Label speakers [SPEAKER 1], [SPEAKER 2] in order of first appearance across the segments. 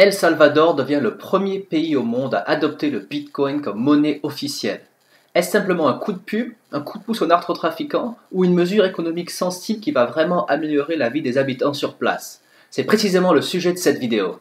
[SPEAKER 1] El Salvador devient le premier pays au monde à adopter le Bitcoin comme monnaie officielle. Est-ce simplement un coup de pub, un coup de pouce aux narcotrafiquants ou une mesure économique sensible qui va vraiment améliorer la vie des habitants sur place? C'est précisément le sujet de cette vidéo.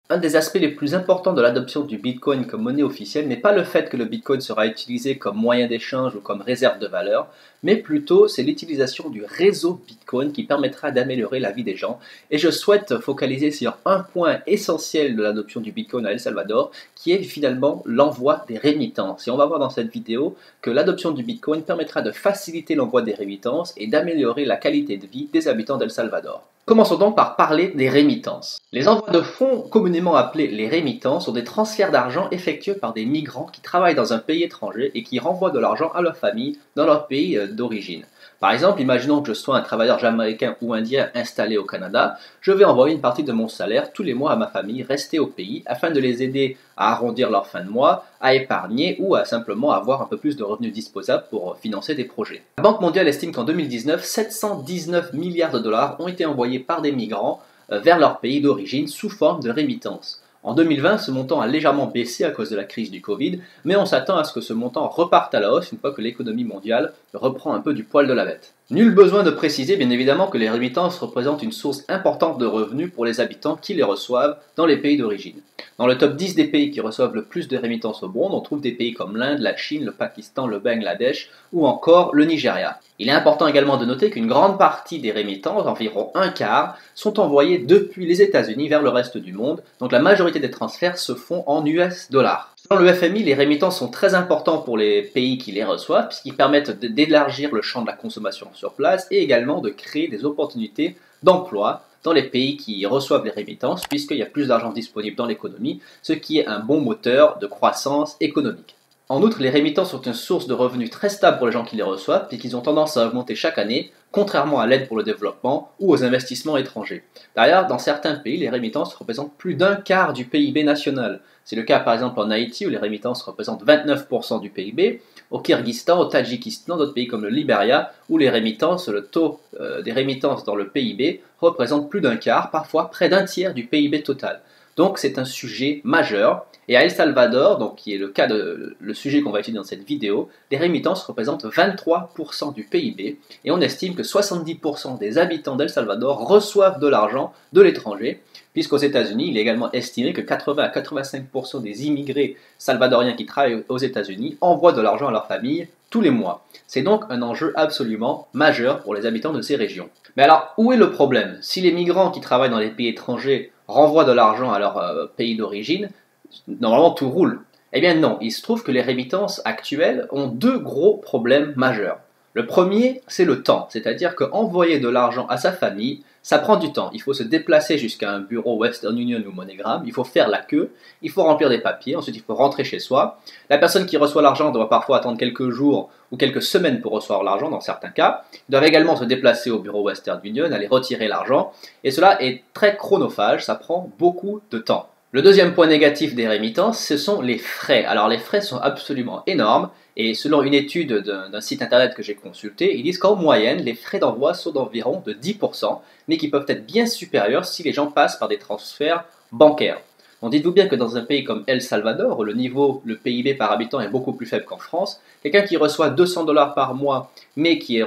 [SPEAKER 1] Un des aspects les plus importants de l'adoption du Bitcoin comme monnaie officielle n'est pas le fait que le Bitcoin sera utilisé comme moyen d'échange ou comme réserve de valeur, mais plutôt c'est l'utilisation du réseau Bitcoin qui permettra d'améliorer la vie des gens. Et je souhaite focaliser sur un point essentiel de l'adoption du Bitcoin à El Salvador, qui est finalement l'envoi des rémittances. Et on va voir dans cette vidéo que l'adoption du Bitcoin permettra de faciliter l'envoi des rémittances et d'améliorer la qualité de vie des habitants d'El Salvador. Commençons donc par parler des rémittances. Les envois de fonds, communément appelés les rémittances, sont des transferts d'argent effectués par des migrants qui travaillent dans un pays étranger et qui renvoient de l'argent à leur famille dans leur pays d'origine. Par exemple, imaginons que je sois un travailleur jamaïcain ou indien installé au Canada, je vais envoyer une partie de mon salaire tous les mois à ma famille restée au pays afin de les aider à arrondir leur fin de mois, à épargner ou à simplement avoir un peu plus de revenus disposables pour financer des projets. La Banque mondiale estime qu'en 2019, 719 milliards de dollars ont été envoyés par des migrants vers leur pays d'origine sous forme de rémittances. En 2020, ce montant a légèrement baissé à cause de la crise du Covid, mais on s'attend à ce que ce montant reparte à la hausse une fois que l'économie mondiale reprend un peu du poil de la bête. Nul besoin de préciser bien évidemment que les rémittances représentent une source importante de revenus pour les habitants qui les reçoivent dans les pays d'origine. Dans le top 10 des pays qui reçoivent le plus de rémittances au monde, on trouve des pays comme l'Inde, la Chine, le Pakistan, le Bangladesh ou encore le Nigeria. Il est important également de noter qu'une grande partie des rémittances, environ un quart, sont envoyées depuis les États-Unis vers le reste du monde, donc la majorité des transferts se font en US dollars. Selon le FMI, les rémittances sont très importants pour les pays qui les reçoivent, puisqu'ils permettent d'élargir le champ de la consommation sur place et également de créer des opportunités d'emploi dans les pays qui reçoivent les rémittances, puisqu'il y a plus d'argent disponible dans l'économie, ce qui est un bon moteur de croissance économique. En outre, les rémittances sont une source de revenus très stable pour les gens qui les reçoivent, puisqu'ils ont tendance à augmenter chaque année, contrairement à l'aide pour le développement ou aux investissements étrangers. D'ailleurs, dans certains pays, les rémittances représentent plus d'un quart du PIB national. C'est le cas par exemple en Haïti où les rémittances représentent 29% du PIB, au Kyrgyzstan, au Tadjikistan, d'autres pays comme le Liberia où les rémittances, le taux des rémittances dans le PIB représente plus d'un quart, parfois près d'un tiers du PIB total. Donc c'est un sujet majeur. Et à El Salvador, donc qui est le sujet qu'on va étudier dans cette vidéo, les rémittances représentent 23% du PIB et on estime que 70% des habitants d'El Salvador reçoivent de l'argent de l'étranger, puisqu'aux États-Unis, il est également estimé que 80 à 85% des immigrés salvadoriens qui travaillent aux États-Unis envoient de l'argent à leur famille tous les mois. C'est donc un enjeu absolument majeur pour les habitants de ces régions. Mais alors, où est le problème? Si les migrants qui travaillent dans les pays étrangers renvoient de l'argent à leur pays d'origine, normalement tout roule. Eh bien non, il se trouve que les rémittances actuelles ont deux gros problèmes majeurs. Le premier, c'est le temps, c'est-à-dire qu'envoyer de l'argent à sa famille, ça prend du temps. Il faut se déplacer jusqu'à un bureau Western Union ou MoneyGram, il faut faire la queue, il faut remplir des papiers, ensuite il faut rentrer chez soi. La personne qui reçoit l'argent doit parfois attendre quelques jours ou quelques semaines pour recevoir l'argent dans certains cas. Ils doivent également se déplacer au bureau Western Union, aller retirer l'argent, et cela est très chronophage, ça prend beaucoup de temps. Le deuxième point négatif des rémittances, ce sont les frais. Alors les frais sont absolument énormes et selon une étude d'un site internet que j'ai consulté, ils disent qu'en moyenne, les frais d'envoi sont d'environ de 10%, mais qui peuvent être bien supérieurs si les gens passent par des transferts bancaires. Donc dites-vous bien que dans un pays comme El Salvador, où le PIB par habitant est beaucoup plus faible qu'en France, quelqu'un qui reçoit 200 dollars par mois, mais qui est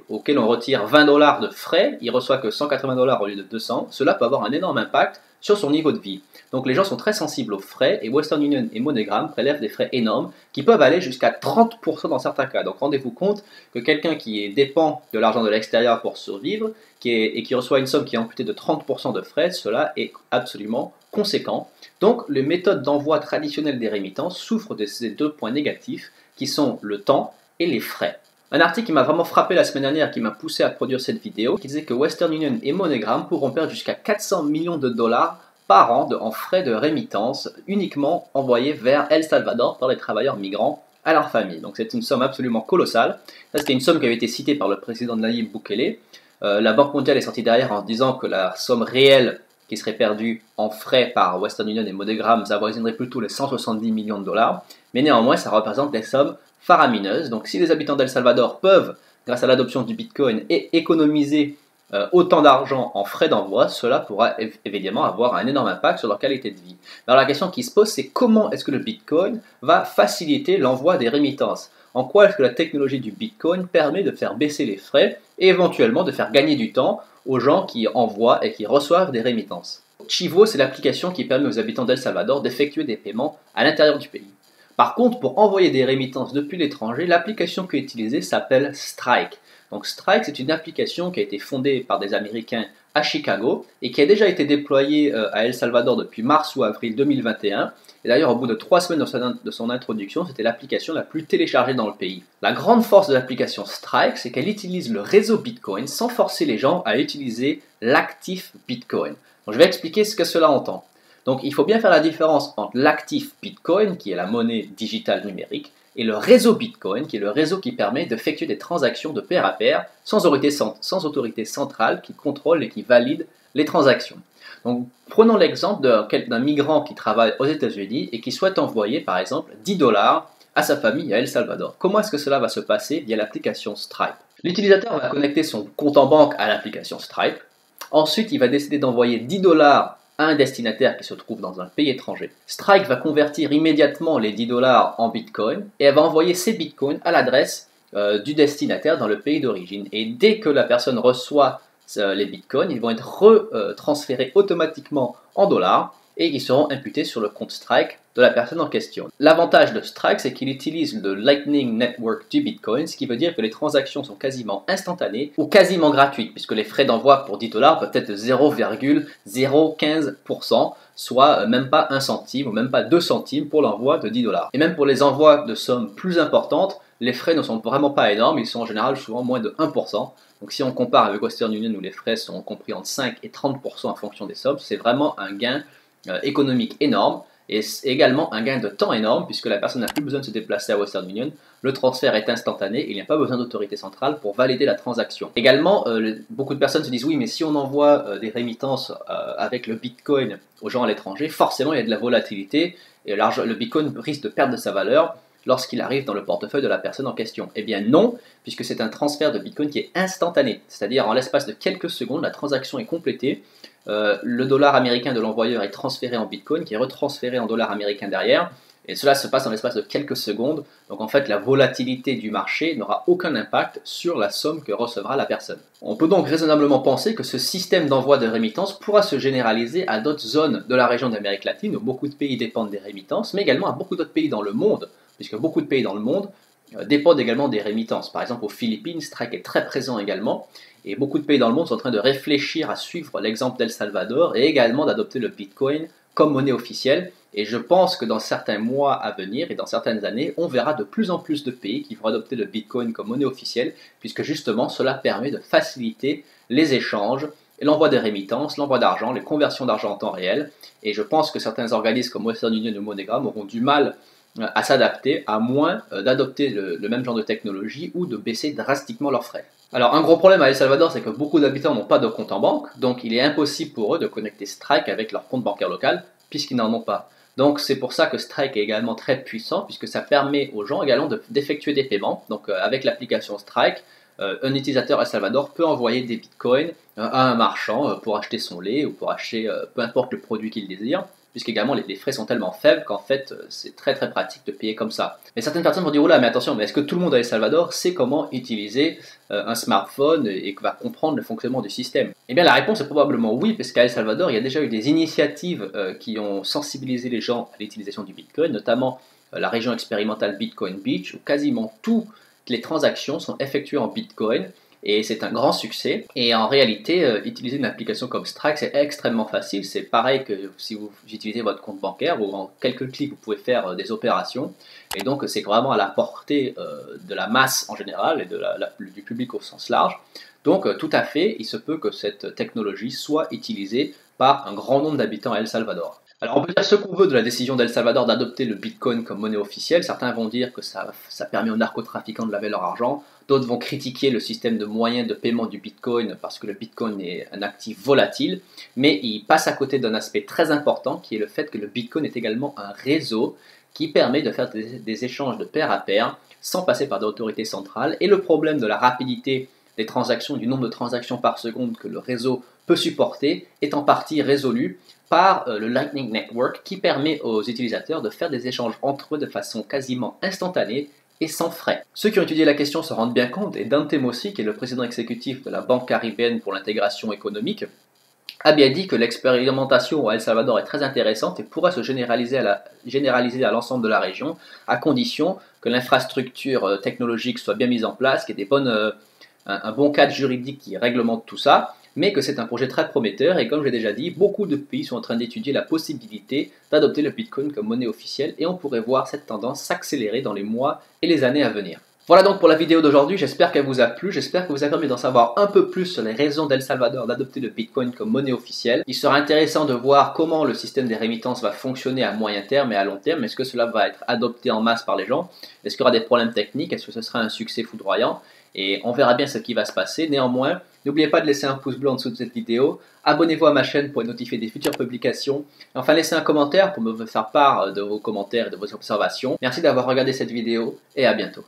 [SPEAKER 1] auquel on retire 20 dollars de frais, il reçoit que 180 dollars au lieu de 200, cela peut avoir un énorme impact sur son niveau de vie. Donc les gens sont très sensibles aux frais et Western Union et MoneyGram prélèvent des frais énormes qui peuvent aller jusqu'à 30% dans certains cas. Donc rendez-vous compte que quelqu'un qui dépend de l'argent de l'extérieur pour survivre et qui reçoit une somme qui est amputée de 30% de frais, cela est absolument conséquent. Donc les méthodes d'envoi traditionnelles des rémittances souffrent de ces deux points négatifs qui sont le temps et les frais. Un article qui m'a vraiment frappé la semaine dernière, qui m'a poussé à produire cette vidéo, qui disait que Western Union et MoneyGram pourront perdre jusqu'à 400 millions de dollars par an en frais de rémittance uniquement envoyés vers El Salvador par les travailleurs migrants à leur famille. Donc c'est une somme absolument colossale. Ça, c'était une somme qui avait été citée par le président Nayib Bukele. La Banque mondiale est sortie derrière en disant que la somme réelle qui serait perdue en frais par Western Union et MoneyGram avoisinerait plutôt les 170 millions de dollars. Mais néanmoins, ça représente des sommes faramineuses. Donc si les habitants d'El Salvador peuvent, grâce à l'adoption du Bitcoin, économiser autant d'argent en frais d'envoi, cela pourra évidemment avoir un énorme impact sur leur qualité de vie. Alors la question qui se pose, c'est comment est-ce que le Bitcoin va faciliter l'envoi des remittances? En quoi est-ce que la technologie du Bitcoin permet de faire baisser les frais et éventuellement de faire gagner du temps aux gens qui envoient et qui reçoivent des remittances? Chivo, c'est l'application qui permet aux habitants d'El Salvador d'effectuer des paiements à l'intérieur du pays. Par contre, pour envoyer des remittances depuis l'étranger, l'application qui est utilisée s'appelle Strike. Donc Strike, c'est une application qui a été fondée par des Américains à Chicago et qui a déjà été déployée à El Salvador depuis mars ou avril 2021. Et d'ailleurs, au bout de 3 semaines de son introduction, c'était l'application la plus téléchargée dans le pays. La grande force de l'application Strike, c'est qu'elle utilise le réseau Bitcoin sans forcer les gens à utiliser l'actif Bitcoin. Donc, je vais expliquer ce que cela entend. Donc il faut bien faire la différence entre l'actif Bitcoin, qui est la monnaie digitale numérique, et le réseau Bitcoin, qui est le réseau qui permet d'effectuer des transactions de pair à pair sans autorité centrale qui contrôle et qui valide les transactions. Donc prenons l'exemple d'un migrant qui travaille aux États-Unis et qui souhaite envoyer par exemple 10 dollars à sa famille à El Salvador. Comment est-ce que cela va se passer via l'application Stripe? L'utilisateur va connecter son compte en banque à l'application Stripe. Ensuite, il va décider d'envoyer 10 dollars à un destinataire qui se trouve dans un pays étranger. Strike va convertir immédiatement les 10 dollars en bitcoin et elle va envoyer ces bitcoins à l'adresse du destinataire dans le pays d'origine. Et dès que la personne reçoit les bitcoins, ils vont être retransférés automatiquement en dollars et ils seront imputés sur le compte Strike de la personne en question. L'avantage de Strike, c'est qu'il utilise le Lightning Network du Bitcoin, ce qui veut dire que les transactions sont quasiment instantanées ou quasiment gratuites, puisque les frais d'envoi pour 10 dollars peuvent être de 0,015%, soit même pas 1 centime ou même pas 2 centimes pour l'envoi de 10 dollars. Et même pour les envois de sommes plus importantes, les frais ne sont vraiment pas énormes, ils sont en général souvent moins de 1%. Donc si on compare avec Western Union où les frais sont compris entre 5 et 30% en fonction des sommes, c'est vraiment un gain économique énorme et également un gain de temps énorme puisque la personne n'a plus besoin de se déplacer à Western Union, le transfert est instantané et il n'y a pas besoin d'autorité centrale pour valider la transaction. Également, beaucoup de personnes se disent oui mais si on envoie des remittances avec le Bitcoin aux gens à l'étranger, forcément il y a de la volatilité et le Bitcoin risque de perdre de sa valeur lorsqu'il arrive dans le portefeuille de la personne en question. Eh bien non, puisque c'est un transfert de Bitcoin qui est instantané, c'est-à-dire en l'espace de quelques secondes, la transaction est complétée, le dollar américain de l'envoyeur est transféré en Bitcoin, qui est retransféré en dollars américains derrière, et cela se passe en l'espace de quelques secondes, donc en fait la volatilité du marché n'aura aucun impact sur la somme que recevra la personne. On peut donc raisonnablement penser que ce système d'envoi de remittances pourra se généraliser à d'autres zones de la région d'Amérique latine, où beaucoup de pays dépendent des remittances, mais également à beaucoup d'autres pays dans le monde, puisque beaucoup de pays dans le monde dépendent également des remittances. Par exemple, aux Philippines, Strike est très présent également, et beaucoup de pays dans le monde sont en train de réfléchir à suivre l'exemple d'El Salvador et également d'adopter le Bitcoin comme monnaie officielle. Et je pense que dans certains mois à venir et dans certaines années, on verra de plus en plus de pays qui vont adopter le Bitcoin comme monnaie officielle, puisque justement cela permet de faciliter les échanges, l'envoi des remittances, l'envoi d'argent, les conversions d'argent en temps réel. Et je pense que certains organismes comme Western Union ou MoneyGram auront du mal à s'adapter, à moins d'adopter le même genre de technologie ou de baisser drastiquement leurs frais. Alors un gros problème à El Salvador, c'est que beaucoup d'habitants n'ont pas de compte en banque, donc il est impossible pour eux de connecter Strike avec leur compte bancaire local, puisqu'ils n'en ont pas. Donc c'est pour ça que Strike est également très puissant, puisque ça permet aux gens également d'effectuer des paiements. Donc avec l'application Strike, un utilisateur à El Salvador peut envoyer des bitcoins à un marchand pour acheter son lait ou pour acheter peu importe le produit qu'il désire, puisqu'également les frais sont tellement faibles qu'en fait c'est très très pratique de payer comme ça. Mais certaines personnes vont dire oula mais attention, mais est-ce que tout le monde à El Salvador sait comment utiliser un smartphone et va comprendre le fonctionnement du système? Eh bien la réponse est probablement oui, parce qu'à El Salvador il y a déjà eu des initiatives qui ont sensibilisé les gens à l'utilisation du Bitcoin, notamment la région expérimentale Bitcoin Beach, où quasiment toutes les transactions sont effectuées en Bitcoin. Et c'est un grand succès. Et en réalité, utiliser une application comme Strike, c'est extrêmement facile. C'est pareil que si vous utilisez votre compte bancaire, où en quelques clics, vous pouvez faire des opérations. Et donc, c'est vraiment à la portée de la masse en général et du public au sens large. Donc, tout à fait, il se peut que cette technologie soit utilisée par un grand nombre d'habitants à El Salvador. Alors on peut dire ce qu'on veut de la décision d'El Salvador d'adopter le Bitcoin comme monnaie officielle. Certains vont dire que ça permet aux narcotrafiquants de laver leur argent. D'autres vont critiquer le système de moyens de paiement du Bitcoin parce que le Bitcoin est un actif volatile. Mais il passe à côté d'un aspect très important qui est le fait que le Bitcoin est également un réseau qui permet de faire des échanges de pair à pair sans passer par des autorités centrales. Et le problème de la rapidité des transactions, du nombre de transactions par seconde que le réseau peut supporter, est en partie résolu par le Lightning Network qui permet aux utilisateurs de faire des échanges entre eux de façon quasiment instantanée et sans frais. Ceux qui ont étudié la question se rendent bien compte, et Dante Mossi, qui est le président exécutif de la Banque caribéenne pour l'intégration économique, a bien dit que l'expérimentation au El Salvador est très intéressante et pourrait se généraliser à l'ensemble de la région, à condition que l'infrastructure technologique soit bien mise en place, qu'il y ait un bon cadre juridique qui réglemente tout ça, mais que c'est un projet très prometteur et comme j'ai déjà dit, beaucoup de pays sont en train d'étudier la possibilité d'adopter le Bitcoin comme monnaie officielle et on pourrait voir cette tendance s'accélérer dans les mois et les années à venir. Voilà donc pour la vidéo d'aujourd'hui, j'espère qu'elle vous a plu, j'espère que vous a permis d'en savoir un peu plus sur les raisons d'El Salvador d'adopter le Bitcoin comme monnaie officielle. Il sera intéressant de voir comment le système des rémittances va fonctionner à moyen terme et à long terme. Est-ce que cela va être adopté en masse par les gens? Est-ce qu'il y aura des problèmes techniques? Est-ce que ce sera un succès foudroyant? Et on verra bien ce qui va se passer. Néanmoins, n'oubliez pas de laisser un pouce bleu en dessous de cette vidéo. Abonnez-vous à ma chaîne pour être notifié des futures publications. Et enfin, laissez un commentaire pour me faire part de vos commentaires et de vos observations. Merci d'avoir regardé cette vidéo et à bientôt.